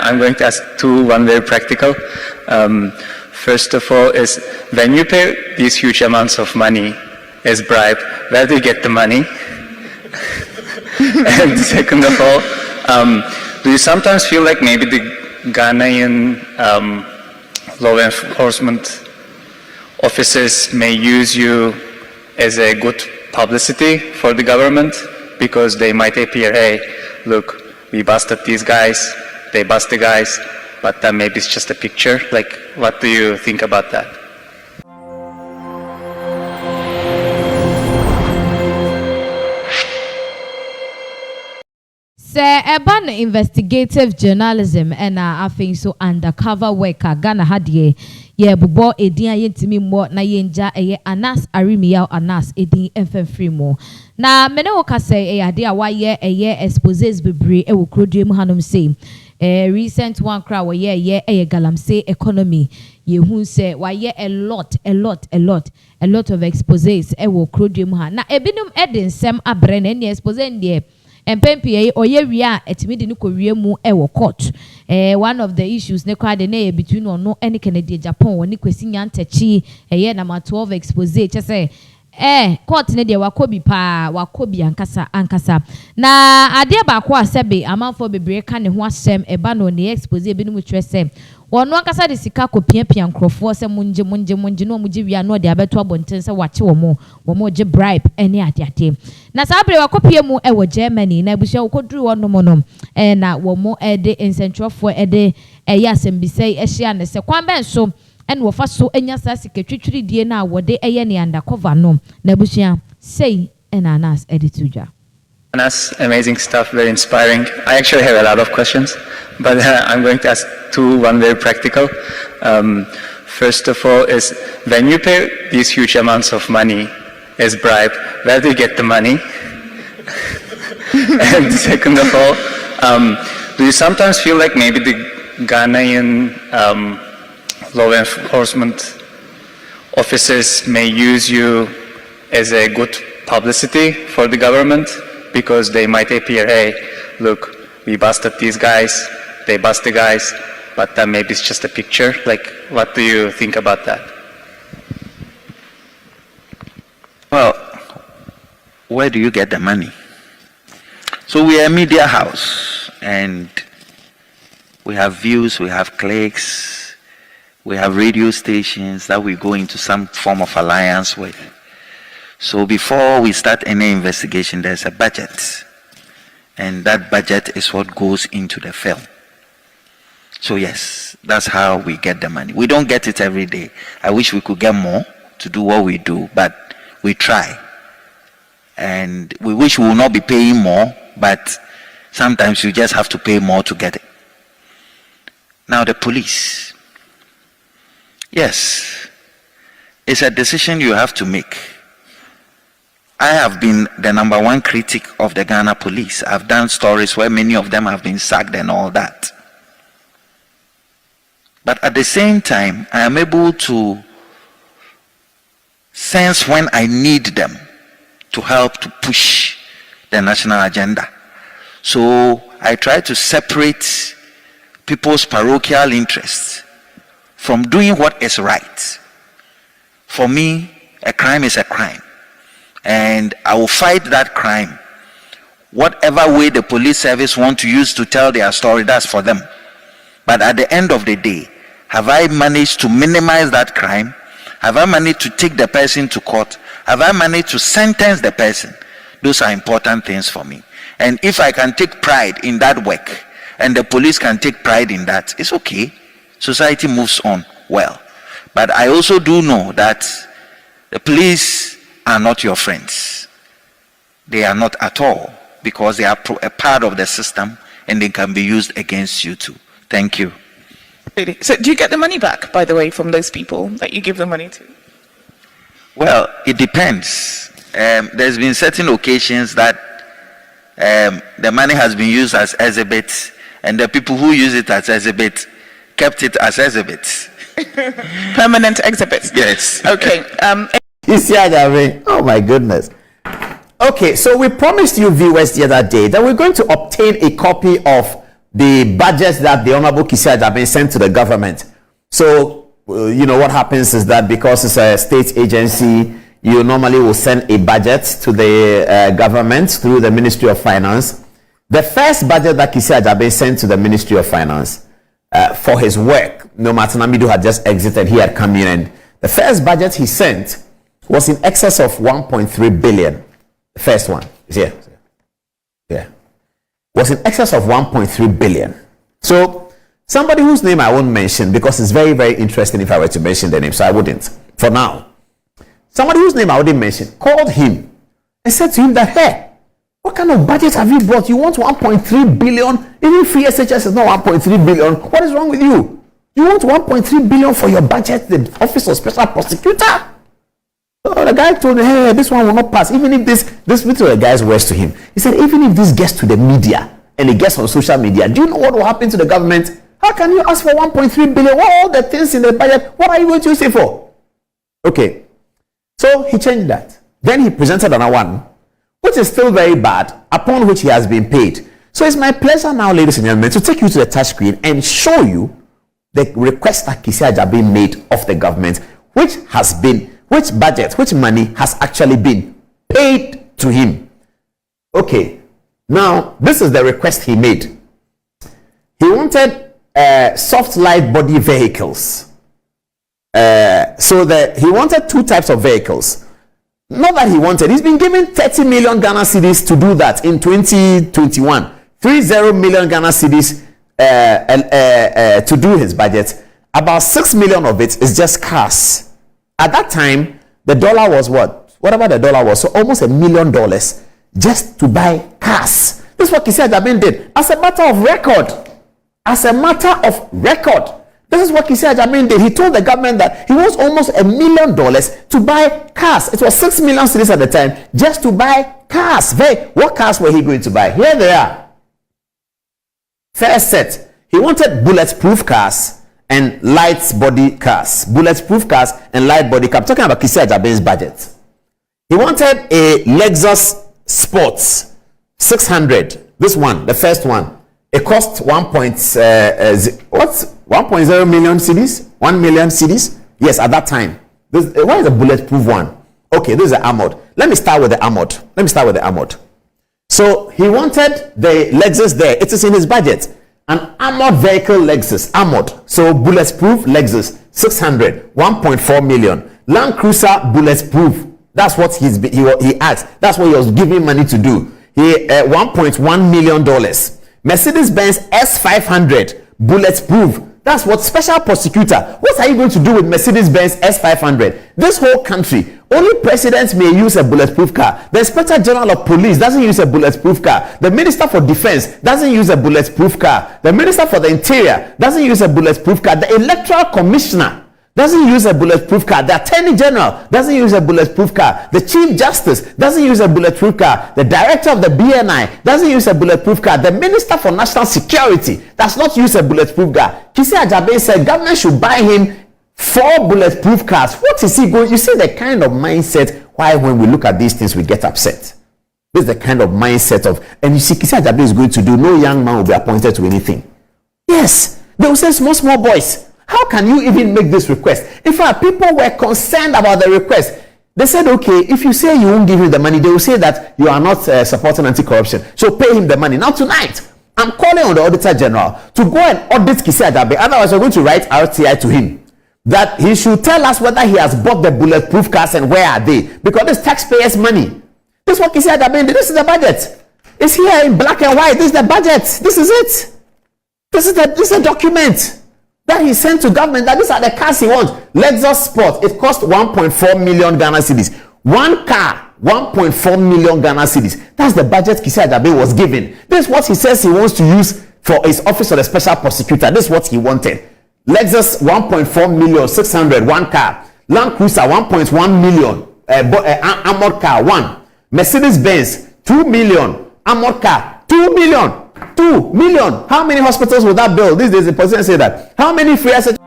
I'm going to ask one very practical. First of all, is when you pay these huge amounts of money as bribe, where do you get the money? And second of all, do you sometimes feel like maybe the Ghanaian law enforcement officers may use you as a good publicity for the government, because they might appear, hey, look, we busted these guys, they bust the guys, but maybe it's just a picture. Like, what do you think about that? Urban investigative journalism and I think so undercover worker Ghana hadie ye bubo edin ayentimi mo na yenja eye Anas Aremeyaw Anas edin free mo na mene wo ka say ade a waye eye exposes bebre e wo krodue mu hanom say recent one cry wo ye galamsey economy ye hu say waye a lot of exposes e wo krodue mu ha na ebinum edensem abre na ne expose ndie empempie oyewia etimidi ni kowie mu ewo court one of the issues ne kwade na between ono ene Canada Japan woni Kesi nyantachi na ma 12 expose che say court ne de wakobi pa wakobi ankasa na ade ba kwa sebe amanfo bebre ka ne ho asem eba no ne expose bi no mu tire say wono ankasa de sika kopia nkrofo se munje no mu giwia no de abeto abonten se wache wo je bribe ene ade na sabre wakopia mu ewo Germany na ebusia wokoduru wono mo na wo mo de incentrofo de yasembisei ehia ne se kwanben so ene wo fa so enya sa sikatwitwiri die na wo de ne undercover no na ebusia say ena Anas editujwa. Anas, amazing stuff, very inspiring. I actually have a lot of questions, but I'm going to ask one very practical. First of all, is when you pay these huge amounts of money as bribe, where do you get the money? And second of all, do you sometimes feel like maybe the Ghanaian law enforcement officers may use you as a good publicity for the government, because they might appear, hey, look, we busted these guys, they bust the guys, but maybe it's just a picture. Like, what do you think about that? Well, where do you get the money? So we are a media house, and we have views, we have clicks, we have radio stations that we go into some form of alliance with. So before we start any investigation, there's a budget, and that budget is what goes into the film. So yes, that's how we get the money. We don't get it every day. I wish we could get more to do what we do, but we try. And we wish we will not be paying more, but sometimes you just have to pay more to get it. Now the police. Yes, it's a decision you have to make. I have been the #1 critic of the Ghana police. I've done stories where many of them have been sacked and all that. But at the same time, I am able to sense when I need them to help to push the national agenda. So I try to separate people's parochial interests from doing what is right. For me, a crime is a crime, and I will fight that crime. Whatever way the police service want to use to tell their story, that's for them. But at the end of the day, have I managed to minimize that crime? Have I managed to take the person to court? Have I managed to sentence the person? Those are important things for me. And if I can take pride in that work, and the police can take pride in that, it's okay. Society moves on well. But I also do know that the police are not your friends. They are not at all, because they are a part of the system, and they can be used against you too. Thank you. So do you get the money back, by the way, from those people that you give the money to? Well, it depends. There's been certain occasions that the money has been used as exhibit, and the people who use it as exhibit kept it as exhibit. Permanent exhibits? Yes. Okay. You see, oh my goodness. Okay, so we promised you viewers the other day that we're going to obtain a copy of the budget that the Honorable Kesi Ajabe sent to the government. So, you know, what happens is that because it's a state agency, you normally will send a budget to the government through the Ministry of Finance. The first budget that Kesi Ajabe sent to the Ministry of Finance for his work, no matter Namidu had just exited, he had come in, and the first budget he sent was in excess of 1.3 billion. The first one is here. Yeah. Was in excess of 1.3 billion. So somebody whose name I won't mention because it's very, very interesting if I were to mention the name, so I wouldn't for now. Somebody whose name I wouldn't mention called him and said to him that, hey, what kind of budget have you brought? You want 1.3 billion? Even free SHS is not 1.3 billion. What is wrong with you? You want 1.3 billion for your budget, the Office of Special Prosecutor? So the guy told me, hey, this one will not pass. Even if this were the guy's words to him. He said, even if this gets to the media and it gets on social media, do you know what will happen to the government? How can you ask for 1.3 billion? What are all the things in the budget? What are you going to use it for? Okay. So he changed that. Then he presented another one, which is still very bad, upon which he has been paid. So it's my pleasure now, ladies and gentlemen, to take you to the touch screen and show you the request that Kesi Ajabe made of the government, which budget, which money has actually been paid to him. Okay, now this is the request he made. He wanted soft light body vehicles. He wanted two types of vehicles. Not that he wanted, he's been given 30 million Ghana cedis to do that in 2021. 30 million Ghana cedis to do his budget. About 6 million of it is just cars. At that time, the dollar was what? Whatever the dollar was, so almost $1 million just to buy cars. This is what Kesi Ajabe did. As a matter of record. As a matter of record. This is what Kesi Ajabe did. He told the government that he wants almost $1 million to buy cars. It was 6 million cedis at the time just to buy cars. What cars were he going to buy? Here they are. First set. He wanted bulletproof cars and light body cars. Bulletproof cars and light body cars. I'm talking about Kesi Ajabe's budget. He wanted a Lexus Sports 600. This one, the first one. It cost 1.0 million cedis? 1 million cedis? Yes, at that time. Why is a bulletproof one? Okay, this is the armored. Let me start with the armored. So he wanted the Lexus there. It is in his budget. An armored vehicle Lexus, armored. So bulletproof Lexus, 600, 1.4 million. Land Cruiser bulletproof. That's what he asked. That's what he was giving money to do. $1.1 million. Mercedes-Benz S500 bulletproof. That's what special prosecutor. What are you going to do with Mercedes-Benz S500? This whole country, only presidents may use a bulletproof car. The Inspector General of Police doesn't use a bulletproof car. The Minister for Defense doesn't use a bulletproof car. The Minister for the Interior doesn't use a bulletproof car. The Electoral Commissioner doesn't use a bulletproof car. The Attorney General doesn't use a bulletproof car. The Chief Justice doesn't use a bulletproof car. The Director of the BNI doesn't use a bulletproof car. The Minister for National Security does not use a bulletproof car. Kesi Ajabe said government should buy him 4 bulletproof cars. What is he going? You see the kind of mindset why when we look at these things we get upset. This is the kind of mindset of, and you see Kesi Ajabe is going to do, no young man will be appointed to anything. Yes, they will say small boys. How can you even make this request? In fact, people were concerned about the request. They said, okay, if you say you won't give him the money, they will say that you are not supporting anti-corruption. So pay him the money. Now tonight, I'm calling on the Auditor General to go and audit Kesi Ajabe. Otherwise, we're going to write RTI to him that he should tell us whether he has bought the bulletproof cars and where are they. Because this taxpayers' money. This is what Kesi Ajabe did. This is the budget. It's here in black and white. This is the budget. This is it. This is a document that he sent to government that these are the cars he wants. Lexus Sport, it cost 1.4 million Ghana cedis. One car, 1.4 million Ghana cedis. That's the budget Kesi Ajabe was given. This is what he says he wants to use for his office of the special prosecutor. This is what he wanted. Lexus 1.4 million, 600, one car. Land Cruiser 1.1 million, armored car, one. Mercedes-Benz 2 million, armored car 2 million. 2 million. How many hospitals will that build? These days the president said that. How many free assets?